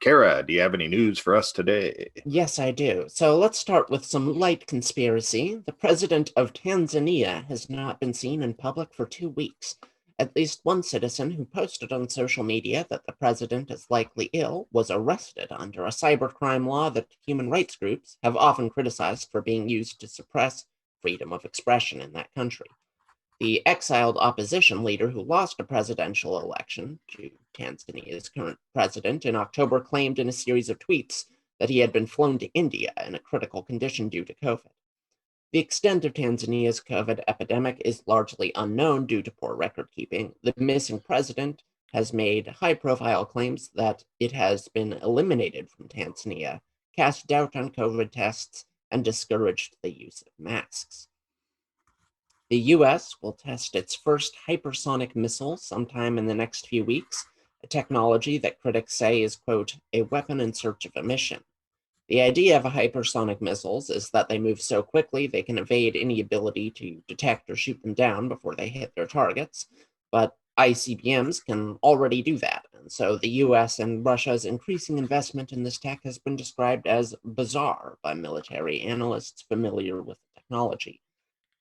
Kara, do you have any news for us today? Yes, I do. So let's start with some light conspiracy. The president of Tanzania has not been seen in public for 2 weeks. At least one citizen who posted on social media that the president is likely ill was arrested under a cybercrime law that human rights groups have often criticized for being used to suppress freedom of expression in that country. The exiled opposition leader who lost a presidential election to Tanzania's current president in October claimed in a series of tweets that he had been flown to India in a critical condition due to COVID. The extent of Tanzania's COVID epidemic is largely unknown due to poor record keeping. The missing president has made high profile claims that it has been eliminated from Tanzania, cast doubt on COVID tests, and discouraged the use of masks. The US will test its first hypersonic missile sometime in the next few weeks, a technology that critics say is, quote, a weapon in search of a mission. The idea of hypersonic missiles is that they move so quickly they can evade any ability to detect or shoot them down before they hit their targets, but ICBMs can already do that, and so the US and Russia's increasing investment in this tech has been described as bizarre by military analysts familiar with the technology.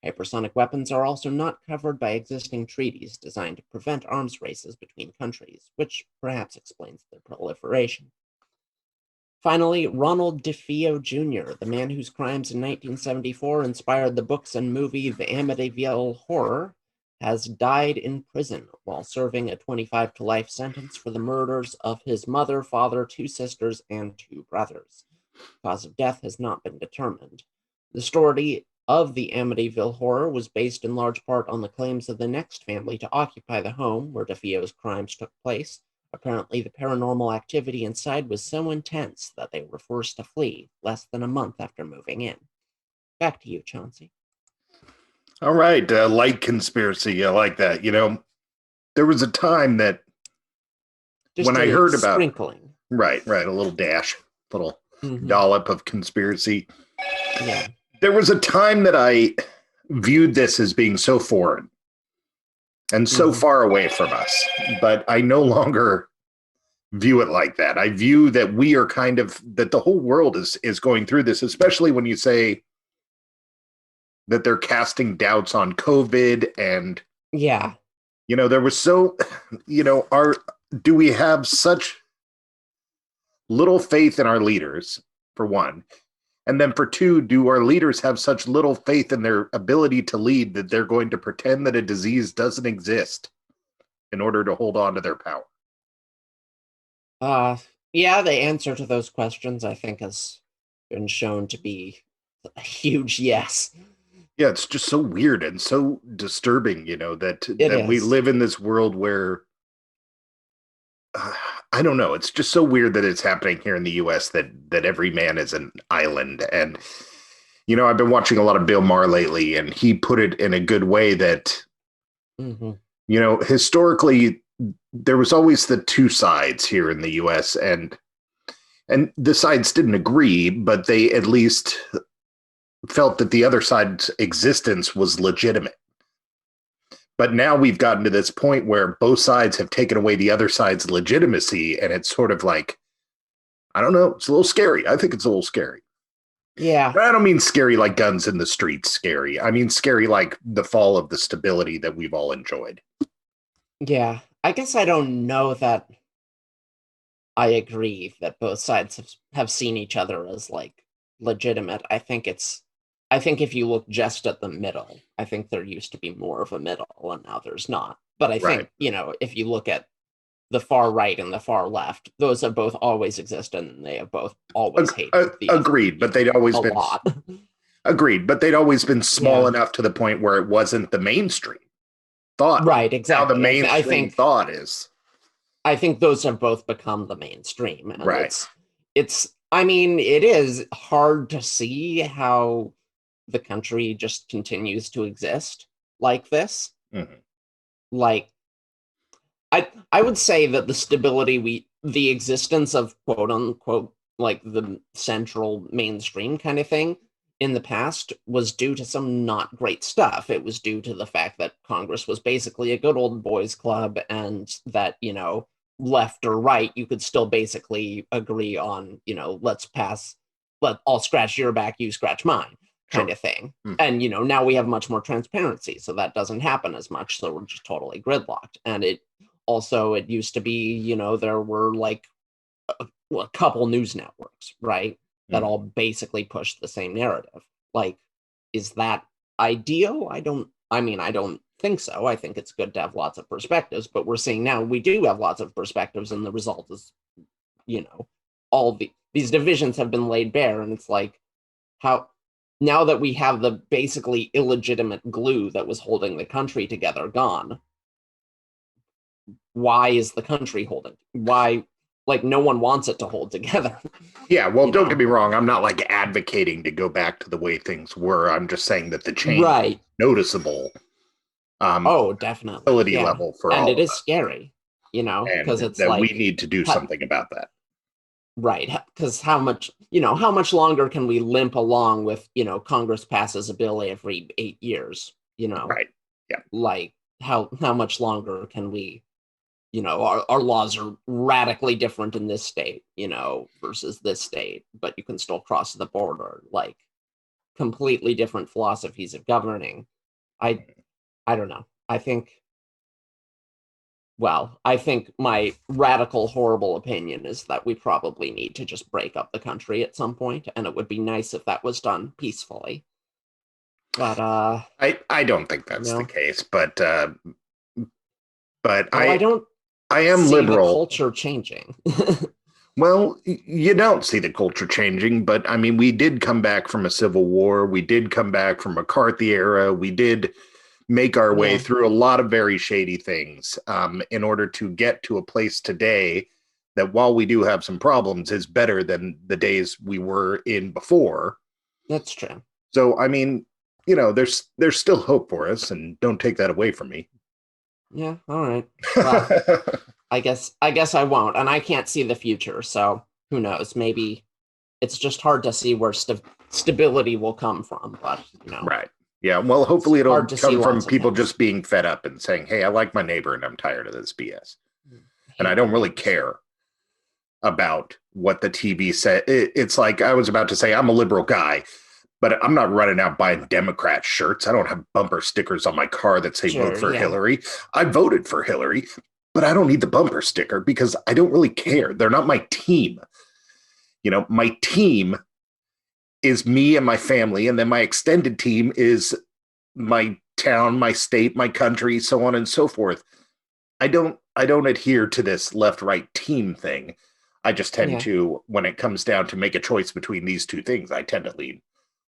Hypersonic weapons are also not covered by existing treaties designed to prevent arms races between countries, which perhaps explains their proliferation. Finally, Ronald DeFeo Jr., the man whose crimes in 1974 inspired the books and movie The Amityville Horror, has died in prison while serving a 25 to life sentence for the murders of his mother, father, two sisters, and two brothers. The cause of death has not been determined. The story of the Amityville Horror was based in large part on the claims of the next family to occupy the home where DeFeo's crimes took place. Apparently, the paranormal activity inside was so intense that they were forced to flee less than a month after moving in. Back to you, Chauncey. All right, light conspiracy. I like that. There was a time that when Just I a heard about, sprinkling. right, a little dash, little Mm-hmm. dollop of conspiracy. Yeah. There was a time that I viewed this as being so foreign and so Mm-hmm. far away from us, but I no longer view it like that. I view that we are that the whole world is going through this, especially when you say that they're casting doubts on COVID. And Yeah. there was so, do we have such little faith in our leaders, for one? And then for two, do our leaders have such little faith in their ability to lead that they're going to pretend that a disease doesn't exist in order to hold on to their power? Yeah, the answer to those questions, I think, has been shown to be a huge yes. Yeah, it's just so weird and so disturbing, that It we is. live in this world where I don't know. It's just so weird that it's happening here in the U.S. that every man is an island. And I've been watching a lot of Bill Maher lately, and he put it in a good way that Mm-hmm. historically there was always the two sides here in the U.S. and the sides didn't agree, but they at least felt that the other side's existence was legitimate. But now we've gotten to this point where both sides have taken away the other side's legitimacy, and it's sort of like, I don't know, it's a little scary. I think it's a little scary. Yeah. But I don't mean scary like guns in the streets scary. I mean scary like the fall of the stability that we've all enjoyed. Yeah. I guess I don't know that I agree that both sides have seen each other as like legitimate. I think if you look just at the middle, I think there used to be more of a middle and now there's not. But I Right. think, if you look at the far right and the far left, those have both always existed and they have both always hated the Agreed, but they'd always a been lot. agreed, but they'd always been small Yeah. enough to the point where it wasn't the mainstream thought. Right, Now the exactly. mainstream thought is I think those have both become the mainstream, and right. it's I mean, it is hard to see how the country just continues to exist like this. Mm-hmm. Like I would say that the existence of quote unquote like the central mainstream kind of thing in the past was due to some not great stuff. It was due to the fact that Congress was basically a good old boys club and that, left or right, you could still basically agree on, I'll scratch your back, you scratch mine, kind of thing. And, now we have much more transparency, so that doesn't happen as much. So we're just totally gridlocked. And it used to be, there were like a couple news networks, right? That all basically pushed the same narrative. Like, is that ideal? I don't think so. I think it's good to have lots of perspectives, but we're seeing now we do have lots of perspectives, and the result is, these divisions have been laid bare, and it's like, how now that we have the basically illegitimate glue that was holding the country together gone, why is the country holding? Why? Like, no one wants it to hold together. Yeah, well, don't get me wrong. I'm not like advocating to go back to the way things were. I'm just saying that the change is noticeable. Definitely. Ability level for and all it of is us. Scary, because it's that like we need to do something about that. Right, because how much longer can we limp along with, Congress passes a bill every 8 years, Right. Yeah. Like, how much longer can we, our laws are radically different in this state, versus this state, but you can still cross the border, like completely different philosophies of governing. I don't know. I think my radical, horrible opinion is that we probably need to just break up the country at some point, and it would be nice if that was done peacefully. But I don't think that's the case, but I am see liberal. The culture changing. Well, you don't see the culture changing, but I mean, we did come back from a civil war. We did come back from McCarthy era. We did make our way through a lot of very shady things in order to get to a place today that, while we do have some problems, is better than the days we were in before. That's true. So, I mean, there's still hope for us, and don't take that away from me. Yeah. All right. Well, I guess I won't, and I can't see the future. So who knows? Maybe it's just hard to see where stability will come from. But right. Yeah. Well, hopefully it'll come from people just being fed up and saying, "Hey, I like my neighbor, and I'm tired of this BS, and I don't really care about what the TV said." It's like I was about to say, I'm a liberal guy, but I'm not running out buying Democrat shirts. I don't have bumper stickers on my car that say vote for Hillary. I voted for Hillary, but I don't need the bumper sticker because I don't really care. They're not my team. My team is me and my family, and then my extended team is my town, my state, my country, so on and so forth. I don't adhere to this left-right team thing. I just tend to, when it comes down to make a choice between these two things, I tend to lean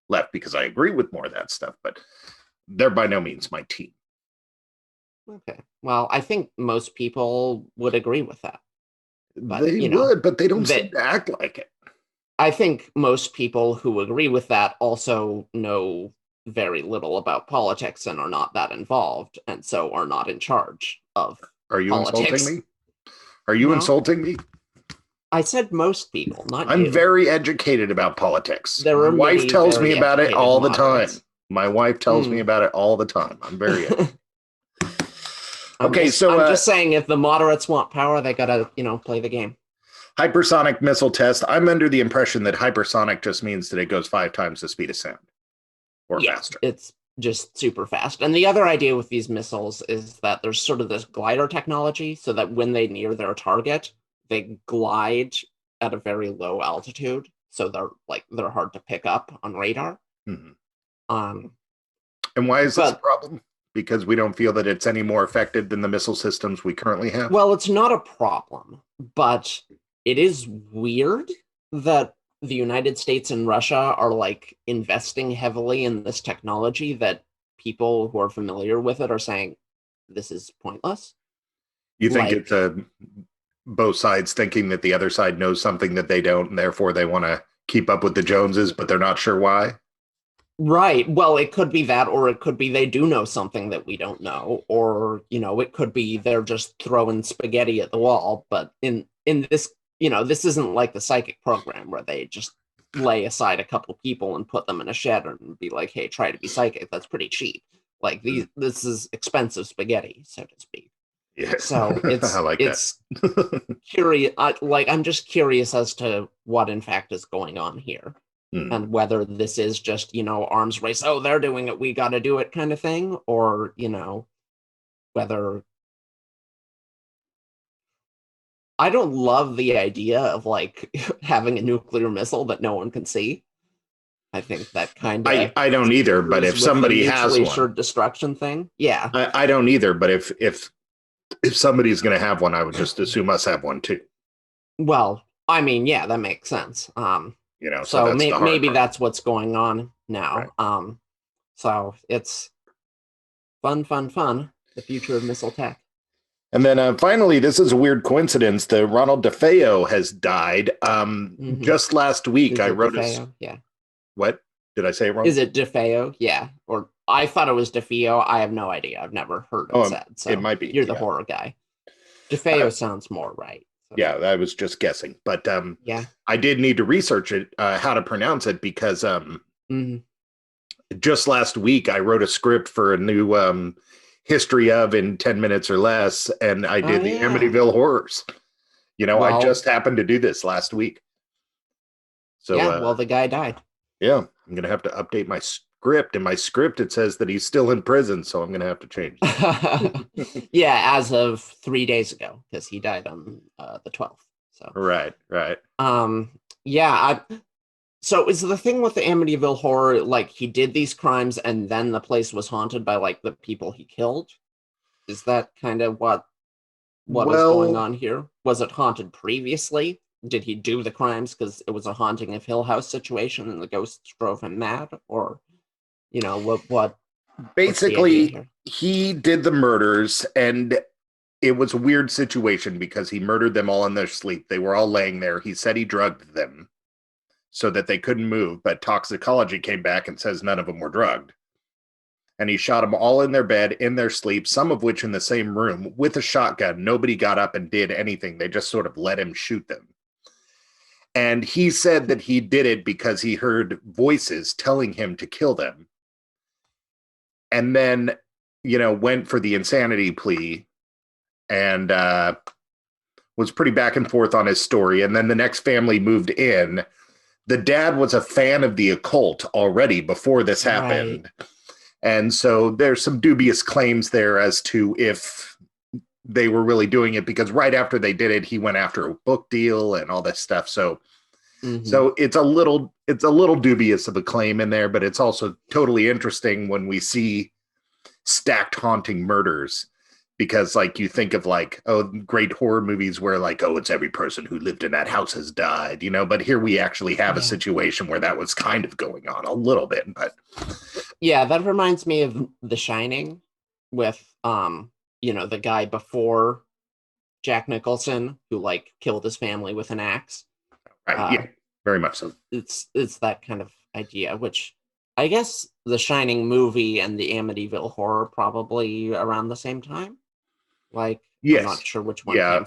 left because I agree with more of that stuff, but they're by no means my team. Okay. Well, I think most people would agree with that. But, they would, but they don't seem to act like it. I think most people who agree with that also know very little about politics and are not that involved, and so are not in charge of politics. Insulting me? Are you insulting me? I said most people, not I'm you. very educated about politics. My wife tells me about it all the time. My wife tells me about it all the time. I'm very educated. I'm just saying, if the moderates want power, they gotta, play the game. Hypersonic missile test. I'm under the impression that hypersonic just means that it goes 5 times the speed of sound, or faster. It's just super fast. And the other idea with these missiles is that there's sort of this glider technology, so that when they near their target, they glide at a very low altitude, so they're hard to pick up on radar. Mm-hmm. And why is this a problem? Because we don't feel that it's any more effective than the missile systems we currently have? Well, it's not a problem, but it is weird that the United States and Russia are investing heavily in this technology that people who are familiar with it are saying this is pointless. You think it's both sides thinking that the other side knows something that they don't, and therefore they want to keep up with the Joneses, but they're not sure why? Right. Well, it could be that, or it could be they do know something that we don't know, or, it could be they're just throwing spaghetti at the wall. But in this, this isn't like the psychic program where they just lay aside a couple people and put them in a shed and be like, hey, try to be psychic. That's pretty cheap. This is expensive spaghetti, so to speak. Yeah. So I like it's that. curious. I'm just curious as to what in fact is going on here, and whether this is just, arms race. Oh, they're doing it, we got to do it kind of thing, or whether. I don't love the idea of having a nuclear missile that no one can see. I think that kind of I don't either, but if with the somebody has mutually one, assured destruction thing, yeah. I don't either, but if somebody's going to have one, I would just assume us have one too. Well, I mean, yeah, that makes sense. So that's the hard maybe part. that's what's going on now. Right. So it's fun. The future of missile tech. And then finally, this is a weird coincidence. The Ronald DeFeo has died. Just last week, Is I it wrote DeFeo? Yeah. What? Did I say it wrong? Is it DeFeo? Yeah. Or I thought it was DeFeo. I have no idea. I've never heard it said. So it might be. You're the horror guy. DeFeo sounds more right. So. Yeah, I was just guessing. But yeah, I did need to research it, how to pronounce it, because just last week, I wrote a script for a new history of in 10 minutes or less, and I did the Amityville horrors. I just happened to do this last week. So yeah, the guy died. Yeah, I'm gonna have to update my script. In my script, it says that he's still in prison, so I'm gonna have to change it. Yeah, as of 3 days ago, because he died on the 12th. So right. Yeah. So is the thing with the Amityville horror, he did these crimes and then the place was haunted by the people he killed? Is that kind of what is going on here? Was it haunted previously? Did he do the crimes because it was a haunting of Hill House situation and the ghosts drove him mad? Or, what? Basically, he did the murders, and it was a weird situation because he murdered them all in their sleep. They were all laying there. He said he drugged them so that they couldn't move, but toxicology came back and says none of them were drugged. And he shot them all in their bed, in their sleep, some of which in the same room, with a shotgun. Nobody got up and did anything. They just sort of let him shoot them. And he said that he did it because he heard voices telling him to kill them. And then, went for the insanity plea and was pretty back and forth on his story. And then the next family moved in. The dad was a fan of the occult already before this happened. Right. And so there's some dubious claims there as to if they were really doing it, because right after they did it, he went after a book deal and all this stuff. So it's a little dubious of a claim in there, but it's also totally interesting when we see stacked haunting murders, because you think of great horror movies where it's every person who lived in that house has died, but here we actually have a situation where that was kind of going on a little bit. But yeah, that reminds me of The Shining with the guy before Jack Nicholson who killed his family with an axe. Right. Yeah, very much so. It's that kind of idea, which I guess The Shining movie and the Amityville horror probably around the same time. Yes. I'm not sure which one. Yeah,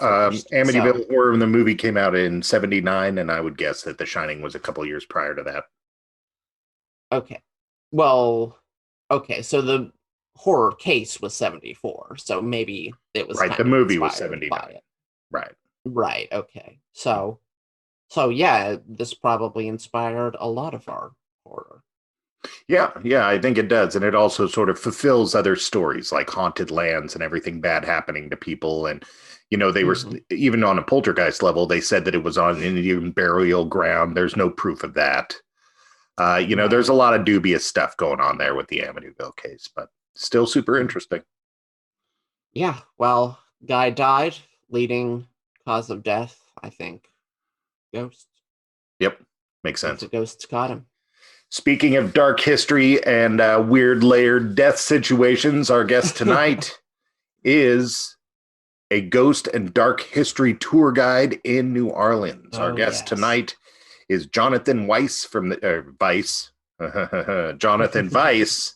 Amityville horror in the movie came out in 1979, and I would guess that The Shining was a couple years prior to that. Okay. Well, okay, so the horror case was 1974, so maybe it was right. The movie was 1979. Right. Okay. So yeah, this probably inspired a lot of our horror. Yeah, I think it does. And it also sort of fulfills other stories like haunted lands and everything bad happening to people. And, they were, even on a poltergeist level, they said that it was on an Indian burial ground. There's no proof of that. There's a lot of dubious stuff going on there with the Amityville case, but still super interesting. Yeah, well, guy died, leading cause of death, I think. Ghosts. Yep, makes sense. The ghosts caught him. Speaking of dark history and weird layered death situations, our guest tonight is a ghost and dark history tour guide in New Orleans. Our guest tonight is Jonathan Weiss from the Weiss. Jonathan Weiss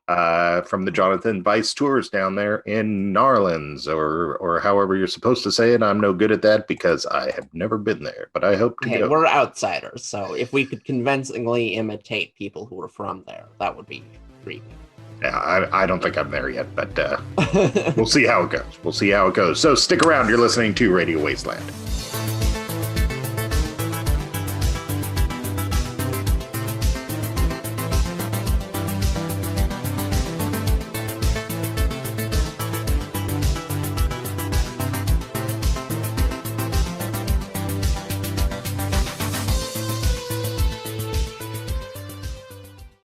from the Jonathan Weiss tours down there in New Orleans, or however you're supposed to say it. I'm no good at that because I have never been there, but I hope to go. We're outsiders, so if we could convincingly imitate people who are from there, that would be creepy. I don't think I'm there yet, but we'll see how it goes. So stick around. You're listening to Radio Wasteland.